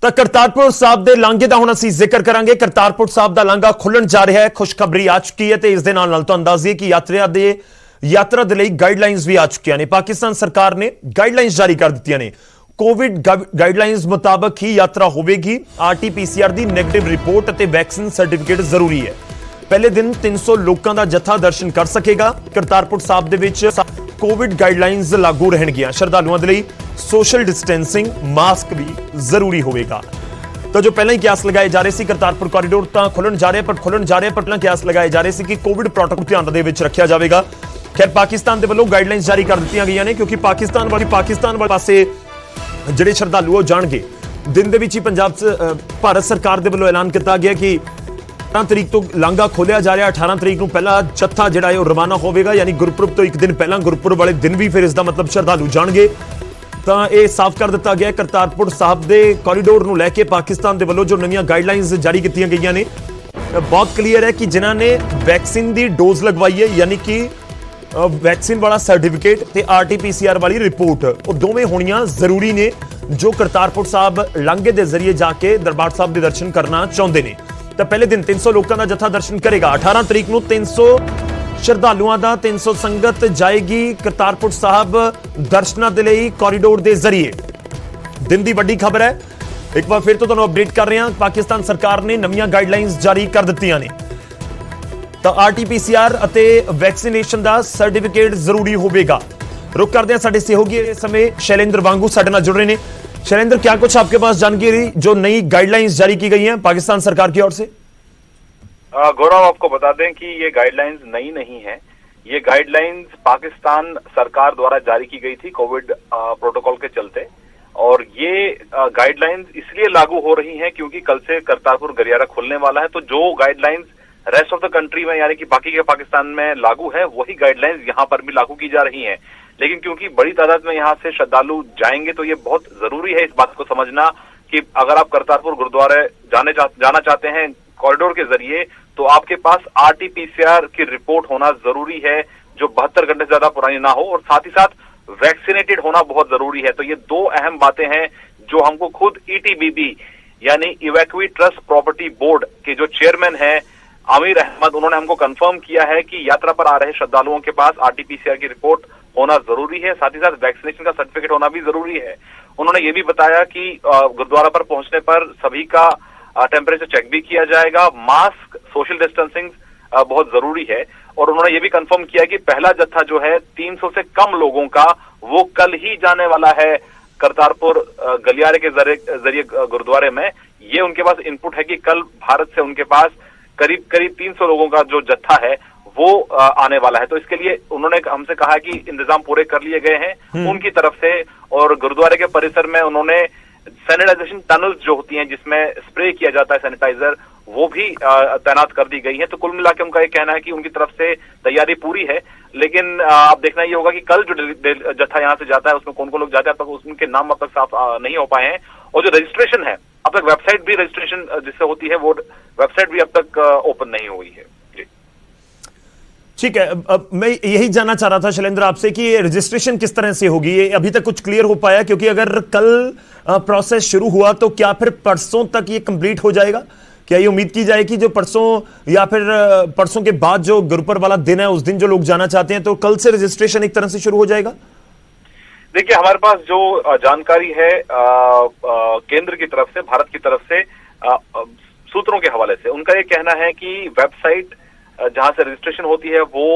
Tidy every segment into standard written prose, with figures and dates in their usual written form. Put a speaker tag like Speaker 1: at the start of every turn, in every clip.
Speaker 1: ਤਾਂ ਕਰਤਾਰਪੁਰ ਸਾਹਿਬ ਦੇ ਲਾਂਘੇ ਦਾ ਹੁਣ ਅਸੀਂ ਜ਼ਿਕਰ ਕਰਾਂਗੇ। ਕਰਤਾਰਪੁਰ ਸਾਹਿਬ ਦਾ ਲਾਂਘਾ ਖੁੱਲਣ ਜਾ ਰਿਹਾ ਹੈ, ਖੁਸ਼ਖਬਰੀ ਆ ਚੁੱਕੀ ਹੈ ਤੇ ਇਸ ਦੇ ਨਾਲ ਤੁਹਾਨੂੰ ਦੱਸ ਦਈਏ ਕਿ ਯਾਤਰਾ ਦੇ ਲਈ ਗਾਈਡਲਾਈਨਸ ਵੀ ਆ ਚੁੱਕੀਆਂ ਨੇ। ਪਾਕਿਸਤਾਨ ਸਰਕਾਰ ਨੇ ਗਾਈਡਲਾਈਨਸ ਜਾਰੀ ਕਰ ਦਿੱਤੀਆਂ ਨੇ। ਕੋਵਿਡ ਗਾਈਡਲਾਈਨਸ ਮੁਤਾਬਕ ਹੀ ਯਾਤਰਾ ਹੋਵੇਗੀ। ਆਰਟੀ-ਪੀਸੀਆਰ ਦੀ ਨੈਗੇਟਿਵ ਰਿਪੋਰਟ ਅਤੇ ਵੈਕਸੀਨ ਸਰਟੀਫਿਕੇਟ ਜ਼ਰੂਰੀ ਹੈ। ਪਹਿਲੇ ਦਿਨ 300 ਲੋਕਾਂ ਦਾ ਜੱਥਾ ਦਰਸ਼ਨ ਕਰ ਸਕੇਗਾ। ਕਰਤਾਰਪੁਰ ਸਾਹਿਬ ਦੇ ਵਿੱਚ ਕੋਵਿਡ ਗਾਈਡਲਾਈਨਸ ਲਾਗੂ ਰਹਿਣਗੀਆਂ। ਸ਼ਰਧਾਲੂਆਂ ਦੇ ਲਈ सोशल डिस्टेंसिंग, मास्क भी जरूरी होगा। तो जो पहले ही क्यास लगाए जा रहे थे करतारपुर कॉरीडोर तो खुलन जा रहे पर पहले क्यास लगाए जा रहे थे कि कोविड प्रोटोकॉल ध्यान दे विच रखा जाएगा। खैर पाकिस्तान के वल्लों गाइडलाइंस जारी कर दी गई ने क्योंकि पाकिस्तान वाले पासे जिहड़े श्रद्धालु जाणगे। दिन दे विच ही पंजाब भारत सरकार के वल्लों ऐलान किया गया कि 18 तरीक तो लांघा खोलिया जा रहा। 18 तरीक को पहला जत्था जिहड़ा है रवाना होगा, यानी गुरपुरब तो एक दिन पहला गुरपुरब वाले दिन भी फिर इसका मतलब श्रद्धालु जाणगे। ਤਾਂ ਇਹ ਸਾਫ਼ ਕਰ ਦਿੱਤਾ ਗਿਆ ਕਰਤਾਰਪੁਰ ਸਾਹਿਬ ਦੇ ਕੋਰੀਡੋਰ ਨੂੰ ਲੈ ਕੇ ਪਾਕਿਸਤਾਨ ਦੇ ਵੱਲੋਂ ਜੋ ਨਵੀਆਂ ਗਾਈਡਲਾਈਨਸ ਜਾਰੀ ਕੀਤੀਆਂ ਗਈਆਂ ਨੇ ਬਹੁਤ ਕਲੀਅਰ ਹੈ ਕਿ ਜਿਨ੍ਹਾਂ ਨੇ ਵੈਕਸੀਨ ਦੀ ਡੋਜ਼ ਲਗਵਾਈ ਹੈ, ਯਾਨੀ ਕਿ ਵੈਕਸੀਨ ਵਾਲਾ ਸਰਟੀਫਿਕੇਟ ਤੇ ਆਰਟੀ-ਪੀਸੀਆਰ ਵਾਲੀ ਰਿਪੋਰਟ, ਉਹ ਦੋਵੇਂ ਹੋਣੀਆਂ ਜ਼ਰੂਰੀ ਨੇ ਜੋ ਕਰਤਾਰਪੁਰ ਸਾਹਿਬ ਲਾਂਘੇ ਦੇ ਜ਼ਰੀਏ ਜਾ ਕੇ ਦਰਬਾਰ ਸਾਹਿਬ ਦੇ ਦਰਸ਼ਨ ਕਰਨਾ ਚਾਹੁੰਦੇ ਨੇ। ਤਾਂ ਪਹਿਲੇ ਦਿਨ 300 ਲੋਕਾਂ ਦਾ ਜੱਥਾ ਦਰਸ਼ਨ ਕਰੇਗਾ। 18 ਤਰੀਕ ਨੂੰ 300 श्रद्धालुओं का 300 संगत जाएगी करतारपुर साहब दर्शनां दे लई कॉरीडोर के जरिए। दिन की वड्डी खबर है, एक बार फिर तो तुहानूं अपडेट कर रहे हैं। पाकिस्तान सरकार ने नवीं गाइडलाइंस जारी कर दित्तियां ने। तो आरटी-पीसीआर अते वैक्सीनेशन का सर्टिफिकेट जरूरी होगा। रुक करते हैं साडे सहयोगी इस समय शैलेंद्र वांगू साडे नाल जुड़ रहे हैं। शैलेंद्र, क्या कुछ आपके पास जानकारी जो नई गाइडलाइंस जारी की गई है पाकिस्तान सरकार की ओर से?
Speaker 2: गौरव, आपको बता दें कि ये गाइडलाइंस नई नहीं है। ये गाइडलाइंस पाकिस्तान सरकार द्वारा जारी की गई थी कोविड प्रोटोकॉल के चलते, और ये गाइडलाइंस इसलिए लागू हो रही हैं क्योंकि कल से करतारपुर गलियारा खुलने वाला है। तो जो guidelines rest of the country में यानी कि बाकी के पाकिस्तान में लागू है, वही गाइडलाइंस यहाँ पर भी लागू की जा रही हैं। लेकिन क्योंकि बड़ी तादाद में यहाँ से श्रद्धालु जाएंगे तो ये बहुत जरूरी है इस बात को समझना कि अगर आप करतारपुर गुरुद्वारे जाना चाहते हैं कॉरिडोर के जरिए, तो आपके पास आरटी-पीसीआर की रिपोर्ट होना जरूरी है जो 72 घंटे से ज्यादा पुरानी ना हो, और साथ ही साथ वैक्सीनेटेड होना बहुत जरूरी है। तो ये दो अहम बातें हैं जो हमको खुद ईटीबीबी यानी इवैक्यूई ट्रस्ट प्रॉपर्टी बोर्ड के जो चेयरमैन हैं आमिर अहमद, उन्होंने हमको कंफर्म किया है कि यात्रा पर आ रहे श्रद्धालुओं के पास आरटी-पीसीआर की रिपोर्ट होना जरूरी है, साथ ही साथ वैक्सीनेशन का सर्टिफिकेट होना भी जरूरी है। उन्होंने ये भी बताया कि गुरुद्वारा पर पहुंचने पर सभी का टेम्परेचर चेक भी किया जाएगा। मास्क, सोशल डिस्टेंसिंग बहुत जरूरी है, और उन्होंने ये भी कंफर्म किया कि पहला जत्था जो है 300 से कम लोगों का वो कल ही जाने वाला है करतारपुर गलियारे के जरिए गुरुद्वारे में। ये उनके पास इनपुट है कि कल भारत से उनके पास करीब 300 लोगों का जो जत्था है वो आने वाला है। तो इसके लिए उन्होंने हमसे कहा कि इंतजाम पूरे कर लिए गए हैं उनकी तरफ से, और गुरुद्वारे के परिसर में उन्होंने सैनिटाइजेशन टनल्स जो होती हैं जिसमें स्प्रे किया जाता है सैनिटाइजर, वो भी तैनात कर दी गई है। तो कुल मिला के उनका ये कहना है कि उनकी तरफ से तैयारी पूरी है। लेकिन अब देखना ये होगा कि कल जो जत्था यहाँ से जाता है उसमें कौन कौन लोग जाते हैं, अब तक उनके नाम अब तक साफ नहीं हो पाए हैं। और जो रजिस्ट्रेशन है, अब तक वेबसाइट भी रजिस्ट्रेशन जिससे होती है वो वेबसाइट भी अब तक ओपन नहीं हुई है।
Speaker 1: ठीक है, अब मैं यही जानना चाह रहा था शैलेंद्र आपसे कि रजिस्ट्रेशन किस तरह से होगी, ये अभी तक कुछ क्लियर हो पाया? क्योंकि अगर कल प्रोसेस शुरू हुआ तो क्या फिर परसों तक ये कंप्लीट हो जाएगा? क्या ये उम्मीद की जाए कि जो परसों या फिर परसों के बाद जो गुरुपर्व वाला दिन है उस दिन जो लोग जाना चाहते हैं तो कल से रजिस्ट्रेशन एक तरह से शुरू हो जाएगा?
Speaker 2: देखिए, हमारे पास जो जानकारी है केंद्र की तरफ से, भारत की तरफ से, सूत्रों के हवाले से, उनका ये कहना है कि वेबसाइट जहां से रजिस्ट्रेशन होती है वो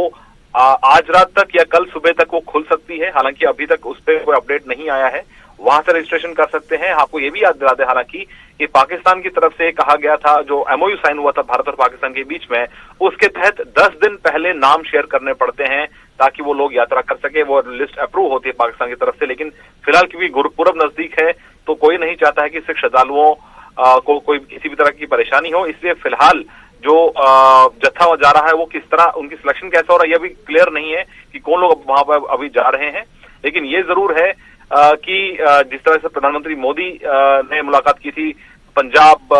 Speaker 2: आज रात तक या कल सुबह तक वो खुल सकती है। हालांकि अभी तक उस पर कोई अपडेट नहीं आया है, वहां से रजिस्ट्रेशन कर सकते हैं। आपको ये भी याद दिला दें हालांकि कि पाकिस्तान की तरफ से कहा गया था, जो एमओयू साइन हुआ था भारत और पाकिस्तान के बीच में, उसके तहत 10 दिन पहले नाम शेयर करने पड़ते हैं ताकि वो लोग यात्रा कर सके। वो लिस्ट अप्रूव होती है पाकिस्तान की तरफ से। लेकिन फिलहाल क्योंकि गुरुपुरब नजदीक है तो कोई नहीं चाहता है कि सिख श्रद्धालुओं को कोई किसी भी तरह की परेशानी हो, इसलिए फिलहाल जो जत्था जा रहा है वो किस तरह, उनकी सिलेक्शन कैसा हो रहा है यह भी क्लियर नहीं है कि कौन लोग वहां पर अभी जा रहे हैं। लेकिन ये जरूर है कि जिस तरह से प्रधानमंत्री मोदी ने मुलाकात की थी पंजाब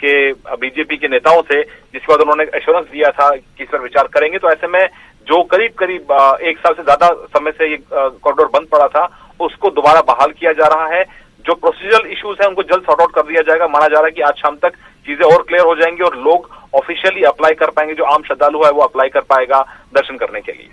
Speaker 2: के बीजेपी के नेताओं से, जिसके बाद उन्होंने एश्योरेंस दिया था कि इस पर विचार करेंगे, तो ऐसे में जो करीब करीब एक साल से ज्यादा समय से ये कॉरिडोर बंद पड़ा था उसको दोबारा बहाल किया जा रहा है। जो प्रोसीजरल इश्यूज हैं उनको जल्द सॉर्ट आउट कर दिया जाएगा। माना जा रहा है कि आज शाम तक चीजें और क्लियर हो जाएंगी और लोग ऑफिशियली अप्लाई कर पाएंगे, जो आम श्रद्धालु है वो अप्लाई कर पाएगा दर्शन करने के लिए।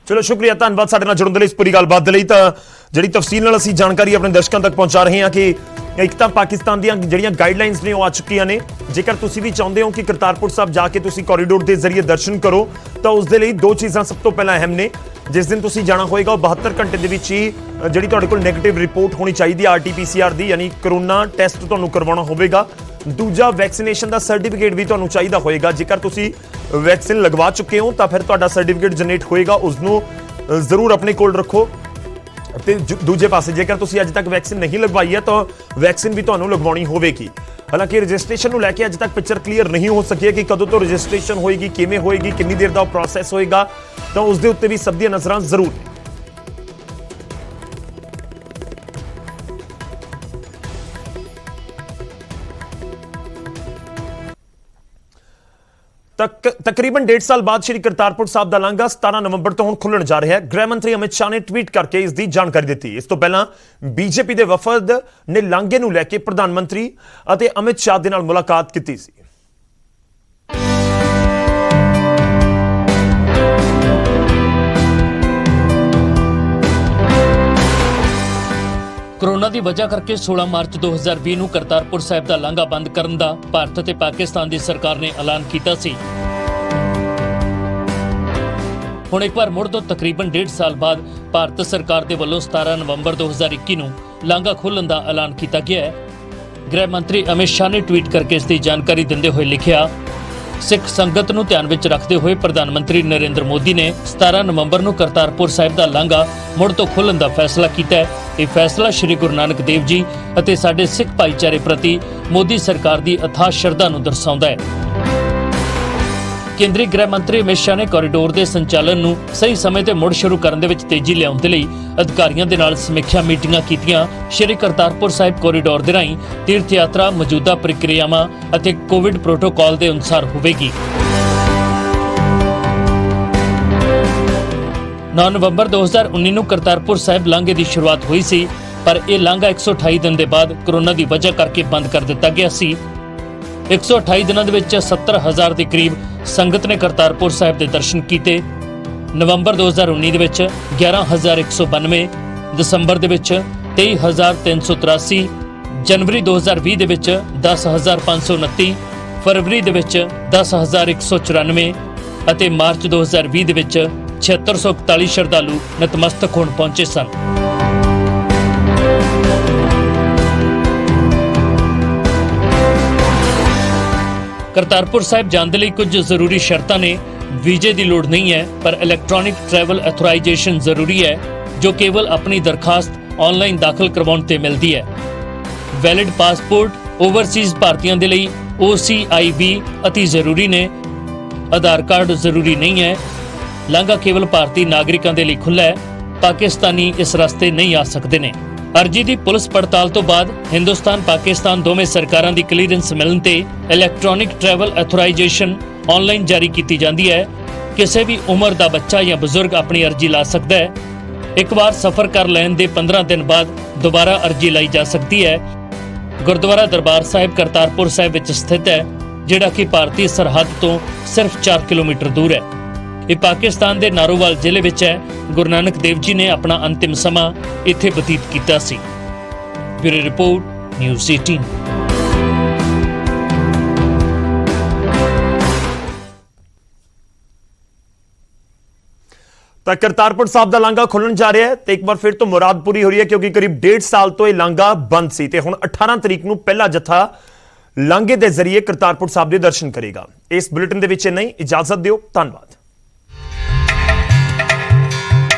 Speaker 1: ਚਲੋ ਸ਼ੁਕਰੀਆ, ਧੰਨਵਾਦ ਸਾਡੇ ਨਾਲ ਜੁੜਨ ਦੇ ਲਈ, ਇਸ ਪੂਰੀ ਗੱਲਬਾਤ ਦੇ ਲਈ। ਤਾਂ ਜਿਹੜੀ ਤਫਸੀਲ ਨਾਲ ਅਸੀਂ ਜਾਣਕਾਰੀ ਆਪਣੇ ਦਰਸ਼ਕਾਂ ਤੱਕ ਪਹੁੰਚਾ ਰਹੇ ਹਾਂ ਕਿ ਇੱਕ ਤਾਂ ਪਾਕਿਸਤਾਨ ਦੀਆਂ ਜਿਹੜੀਆਂ ਗਾਈਡਲਾਈਨਸ ਨੇ ਉਹ ਆ ਚੁੱਕੀਆਂ ਨੇ। ਜੇਕਰ ਤੁਸੀਂ ਵੀ ਚਾਹੁੰਦੇ ਹੋ ਕਿ ਕਰਤਾਰਪੁਰ ਸਾਹਿਬ ਜਾ ਕੇ ਤੁਸੀਂ ਕੋਰੀਡੋਰ ਦੇ ਜ਼ਰੀਏ ਦਰਸ਼ਨ ਕਰੋ ਤਾਂ ਉਸ ਦੇ ਲਈ ਦੋ ਚੀਜ਼ਾਂ ਸਭ ਤੋਂ ਪਹਿਲਾਂ ਅਹਿਮ ਨੇ। ਜਿਸ ਦਿਨ ਤੁਸੀਂ ਜਾਣਾ ਹੋਏਗਾ ਉਹ 72 ਘੰਟੇ ਦੇ ਵਿੱਚ ਹੀ ਜਿਹੜੀ ਤੁਹਾਡੇ ਕੋਲ ਨੈਗੇਟਿਵ ਰਿਪੋਰਟ ਹੋਣੀ ਚਾਹੀਦੀ ਹੈ RT-PCR ਦੀ, ਯਾਨੀ ਕਰੋਨਾ ਟੈਸਟ ਤੁਹਾਨੂੰ ਕਰਵਾਉਣਾ ਹੋਵੇਗਾ। ਦੂਜਾ ਵੈਕਸੀਨੇਸ਼ਨ ਦਾ ਸਰਟੀਫਿਕੇਟ ਵੀ ਤੁਹਾਨੂੰ ਚਾਹੀਦਾ ਹੋਏਗਾ। ਜੇਕਰ ਤੁਸੀਂ ਵੈਕਸੀਨ ਲਗਵਾ ਚੁੱਕੇ ਹੋ ਤਾਂ ਫਿਰ ਤੁਹਾਡਾ ਸਰਟੀਫਿਕੇਟ ਜਨਰੇਟ ਹੋਏਗਾ, ਉਸ ਨੂੰ ਜ਼ਰੂਰ ਆਪਣੇ ਕੋਲ ਰੱਖੋ। ਤੇ ਦੂਜੇ ਪਾਸੇ ਜੇਕਰ ਤੁਸੀਂ ਅੱਜ ਤੱਕ ਵੈਕਸੀਨ ਨਹੀਂ ਲਗਵਾਈ ਹੈ ਤਾਂ ਵੈਕਸੀਨ ਵੀ ਤੁਹਾਨੂੰ ਲਗਵਾਉਣੀ ਹੋਵੇਗੀ। ਹਾਲਾਂਕਿ ਰਜਿਸਟ੍ਰੇਸ਼ਨ ਨੂੰ ਲੈ ਕੇ ਅੱਜ ਤੱਕ ਪਿਕਚਰ ਕਲੀਅਰ ਨਹੀਂ ਹੋ ਸਕੀ ਹੈ ਕਿ ਕਦੋਂ ਤੋਂ ਰਜਿਸਟ੍ਰੇਸ਼ਨ ਹੋਏਗੀ, ਕਿਵੇਂ ਹੋਏਗੀ, ਕਿੰਨੀ ਦੇਰ ਦਾ ਉਹ ਪ੍ਰੋਸੈਸ ਹੋਏਗਾ, ਤਾਂ ਉਸ ਦੇ ਉੱਤੇ ਵੀ ਸਭ ਦੀਆਂ ਨਜ਼ਰਾਂ ਜ਼ਰੂਰ ਨੇ। ਤਕਰੀਬਨ 1.5 ਸਾਲ ਬਾਅਦ ਸ਼੍ਰੀ ਕਰਤਾਰਪੁਰ ਸਾਹਿਬ ਦਾ ਲਾਂਘਾ 17 ਨਵੰਬਰ ਤੋਂ ਹੁਣ ਖੁੱਲਣ ਜਾ ਰਿਹਾ ਹੈ। ਗ੍ਰਹਿ ਮੰਤਰੀ ਅਮਿਤ ਸ਼ਾਹ ਨੇ ਟਵੀਟ ਕਰਕੇ ਇਸ ਦੀ ਜਾਣਕਾਰੀ ਦਿੱਤੀ। ਇਸ ਤੋਂ ਪਹਿਲਾਂ ਬੀਜੇਪੀ ਦੇ ਵਫਦ ਨੇ ਲਾਂਘੇ ਨੂੰ ਲੈ ਕੇ ਪ੍ਰਧਾਨ ਮੰਤਰੀ ਅਤੇ ਅਮਿਤ ਸ਼ਾਹ ਦੇ ਨਾਲ ਮੁਲਾਕਾਤ ਕੀਤੀ ਸੀ।
Speaker 3: ਕੋਰੋਨਾ ਦੀ ਵਜ੍ਹਾ ਕਰਕੇ 16 ਮਾਰਚ 2020 ਨੂੰ ਕਰਤਾਰਪੁਰ ਸਾਹਿਬ ਦਾ ਲਾਂਘਾ ਬੰਦ ਕਰਨ ਦਾ ਭਾਰਤ ਅਤੇ ਪਾਕਿਸਤਾਨ ਦੀ ਸਰਕਾਰ ਨੇ ਐਲਾਨ ਕੀਤਾ ਸੀ। ਹੁਣ ਇੱਕ ਵਾਰ ਮੁੜ ਤੋਂ ਤਕਰੀਬਨ 1.5 ਸਾਲ ਬਾਅਦ ਭਾਰਤ ਸਰਕਾਰ ਦੇ ਵੱਲੋਂ 17 ਨਵੰਬਰ 2021 ਨੂੰ ਲਾਂਘਾ ਖੋਲ੍ਹਣ ਦਾ ਐਲਾਨ ਕੀਤਾ ਗਿਆ ਹੈ। ਗ੍ਰਹਿ ਮੰਤਰੀ ਅਮਿਤ ਸ਼ਾਹ ਨੇ ਟਵੀਟ ਕਰਕੇ ਇਸ ਦੀ ਜਾਣਕਾਰੀ ਦਿੰਦੇ ਹੋਏ ਲਿਖਿਆ, ਸਿੱਖ ਸੰਗਤ ਨੂੰ ਧਿਆਨ ਵਿੱਚ ਰੱਖਦੇ ਹੋਏ ਪ੍ਰਧਾਨ ਮੰਤਰੀ ਨਰਿੰਦਰ ਮੋਦੀ ਨੇ 17 ਨਵੰਬਰ ਨੂੰ ਕਰਤਾਰਪੁਰ ਸਾਹਿਬ ਦਾ ਲਾਂਘਾ ਮੁੜ ਤੋਂ ਖੋਲ੍ਹਣ ਦਾ ਫੈਸਲਾ ਕੀਤਾ ਹੈ। ਇਹ ਫੈਸਲਾ ਸ਼੍ਰੀ ਗੁਰੂ ਨਾਨਕ ਦੇਵ ਜੀ ਅਤੇ ਸਾਡੇ ਸਿੱਖ ਭਾਈਚਾਰੇ ਪ੍ਰਤੀ ਮੋਦੀ ਸਰਕਾਰ ਦੀ ਅਥਾਹ ਸ਼ਰਧਾ ਨੂੰ ਦਰਸਾਉਂਦਾ ਹੈ। ਕੇਂਦਰੀ ਗ੍ਰਹਿ ਮੰਤਰੀ ਅਮਿਤ ਸ਼ਾਹ ਨੇ ਕੋਰੀਡੋਰ ਦੇ ਸੰਚਾਲਨ ਨੂੰ ਸਹੀ ਸਮੇਂ ਤੇ ਮੁੜ ਸ਼ੁਰੂ ਕਰਨ ਦੇ ਵਿੱਚ ਤੇਜ਼ੀ ਲਿਆਉਣ ਦੇ ਲਈ ਅਧਿਕਾਰੀਆਂ ਦੇ ਨਾਲ ਸਮੀਖਿਆ ਮੀਟਿੰਗਾਂ ਕੀਤੀਆਂ। ਸ਼੍ਰੀ ਕਰਤਾਰਪੁਰ ਸਾਹਿਬ ਕੋਰੀਡੋਰ ਦੇ ਰਾਹੀਂ ਤੀਰਥ ਯਾਤਰਾ ਮੌਜੂਦਾ ਪ੍ਰਕਿਰਿਆਵਾਂ ਅਤੇ ਕੋਵਿਡ ਪ੍ਰੋਟੋਕਾਲ ਦੇ ਅਨੁਸਾਰ ਹੋਵੇਗੀ। 9 ਨਵੰਬਰ 2019 ਨੂੰ ਕਰਤਾਰਪੁਰ ਸਾਹਿਬ ਲਾਂਘੇ ਦੀ ਸ਼ੁਰੂਆਤ ਹੋਈ ਸੀ, ਪਰ ਇਹ ਲਾਂਘਾ 128 ਦਿਨ ਦੇ ਬਾਅਦ ਕੋਰੋਨਾ ਦੀ ਵਜ੍ਹਾ ਕਰਕੇ ਬੰਦ ਕਰ ਦਿੱਤਾ ਗਿਆ ਸੀ। 128 ਦਿਨਾਂ ਦੇ ਵਿੱਚ 70,000 ਦੇ ਕਰੀਬ ਸੰਗਤ ਨੇ ਕਰਤਾਰਪੁਰ ਸਾਹਿਬ ਦੇ ਦਰਸ਼ਨ ਕੀਤੇ। ਨਵੰਬਰ 2019 ਦੇ ਵਿੱਚ 11,192, ਦਸੰਬਰ ਦੇ ਵਿੱਚ 23,383, ਜਨਵਰੀ 2020 ਦੇ ਵਿੱਚ 10,529, ਫਰਵਰੀ ਦੇ ਵਿੱਚ 10,194 ਅਤੇ ਮਾਰਚ 2020 ਦੇ ਵਿੱਚ 7641 ਸ਼ਰਧਾਲੂ ਨਤਮਸਤਕ ਹੋਣ ਪਹੁੰਚੇ ਸਨ। ਕਰਤਾਰਪੁਰ ਸਾਹਿਬ ਜਾਣ ਦੇ ਲਈ ਕੁਝ ਜ਼ਰੂਰੀ ਸ਼ਰਤਾਂ ਨੇ। ਵੀਜ਼ੇ ਦੀ ਲੋੜ ਨਹੀਂ ਹੈ, ਪਰ ਇਲੈਕਟ੍ਰੋਨਿਕ ਟਰੈਵਲ ਅਥੋਰਾਈਜੇਸ਼ਨ ਜ਼ਰੂਰੀ ਹੈ, ਜੋ ਕੇਵਲ ਆਪਣੀ ਦਰਖਾਸਤ ਆਨਲਾਈਨ ਦਾਖਲ ਕਰਵਾਉਣ ਤੇ ਮਿਲਦੀ ਹੈ। ਵੈਲਿਡ ਪਾਸਪੋਰਟ ਓਵਰਸੀਜ਼ ਭਾਰਤੀਆਂ ਦੇ ਲਈ OCIB ਅਤੀ ਜ਼ਰੂਰੀ ਨੇ। ਆਧਾਰ ਕਾਰਡ ਜ਼ਰੂਰੀ ਨਹੀਂ ਹੈ। ਲਾਂਘਾ ਕੇਵਲ ਭਾਰਤੀ ਨਾਗਰਿਕਾਂ ਦੇ ਲਈ ਖੁੱਲ੍ਹਾ ਹੈ। ਪਾਕਿਸਤਾਨੀ ਇਸ ਰਸਤੇ ਨਹੀਂ ਆ ਸਕਦੇ ਨੇ। ਅਰਜੀ ਦੀ ਪੁਲਿਸ ਪੜਤਾਲ ਤੋਂ ਬਾਅਦ ਹਿੰਦੁਸਤਾਨ ਪਾਕਿਸਤਾਨ ਦੋਵੇਂ ਸਰਕਾਰਾਂ ਦੀ ਕਲੀਅਰੈਂਸ ਮਿਲਣ ਤੇ ਇਲੈਕਟ੍ਰੋਨਿਕ ਟਰੈਵਲ ਅਥੋਰਾਈਜੇਸ਼ਨ ਆਨਲਾਈਨ ਜਾਰੀ ਕੀਤੀ ਜਾਂਦੀ ਹੈ। ਕਿਸੇ ਵੀ ਉਮਰ ਦਾ ਬੱਚਾ ਜਾਂ ਬਜ਼ੁਰਗ ਆਪਣੀ ਅਰਜੀ ਲਾ ਸਕਦਾ ਹੈ। ਇੱਕ ਵਾਰ ਸਫ਼ਰ ਕਰ ਲੈਣ ਦੇ 15 ਦਿਨ ਬਾਅਦ ਦੁਬਾਰਾ ਅਰਜੀ ਲਈ ਜਾ ਸਕਦੀ ਹੈ। ਗੁਰਦੁਆਰਾ ਦਰਬਾਰ ਸਾਹਿਬ ਕਰਤਾਰਪੁਰ ਸਾਹਿਬ ਵਿੱਚ ਸਥਿਤ ਹੈ, ਜਿਹੜਾ ਕਿ ਭਾਰਤੀ ਸਰਹੱਦ ਤੋਂ ਸਿਰਫ 4 ਕਿਲੋਮੀਟਰ ਦੂਰ ਹੈ। ਇਹ ਪਾਕਿਸਤਾਨ ਦੇ ਨਾਰੋਵਾਲ ਜ਼ਿਲ੍ਹੇ ਵਿੱਚ ਹੈ। ਗੁਰੂ ਨਾਨਕ ਦੇਵ ਜੀ ਨੇ ਆਪਣਾ ਅੰਤਿਮ ਸਮਾਂ ਇੱਥੇ ਬਤੀਤ ਕੀਤਾ ਸੀ। Bureau report, news 18।
Speaker 1: ਤਾਂ ਕਰਤਾਰਪੁਰ ਸਾਹਿਬ ਦਾ ਲਾਂਘਾ ਖੁੱਲਣ ਜਾ ਰਿਹਾ ਹੈ ਤੇ ਇੱਕ ਵਾਰ ਫਿਰ ਤੋਂ ਮੁਰਾਦ ਪੂਰੀ ਹੋ ਰਹੀ ਹੈ, ਕਿਉਂਕਿ ਕਰੀਬ 1.5 ਸਾਲ ਤੋਂ ਇਹ ਲਾਂਘਾ ਬੰਦ ਸੀ ਤੇ ਹੁਣ 18 ਤਰੀਕ ਨੂੰ ਪਹਿਲਾ ਜੱਥਾ ਲਾਂਘੇ ਦੇ ਜ਼ਰੀਏ ਕਰਤਾਰਪੁਰ ਸਾਹਿਬ ਦੇ ਦਰਸ਼ਨ ਕਰੇਗਾ। ਇਸ ਬੁਲੇਟਿਨ ਦੇ ਵਿੱਚ ਇੰਨਾ ਹੀ। ਇਜਾਜ਼ਤ ਦਿਓ। ਧੰਨਵਾਦ।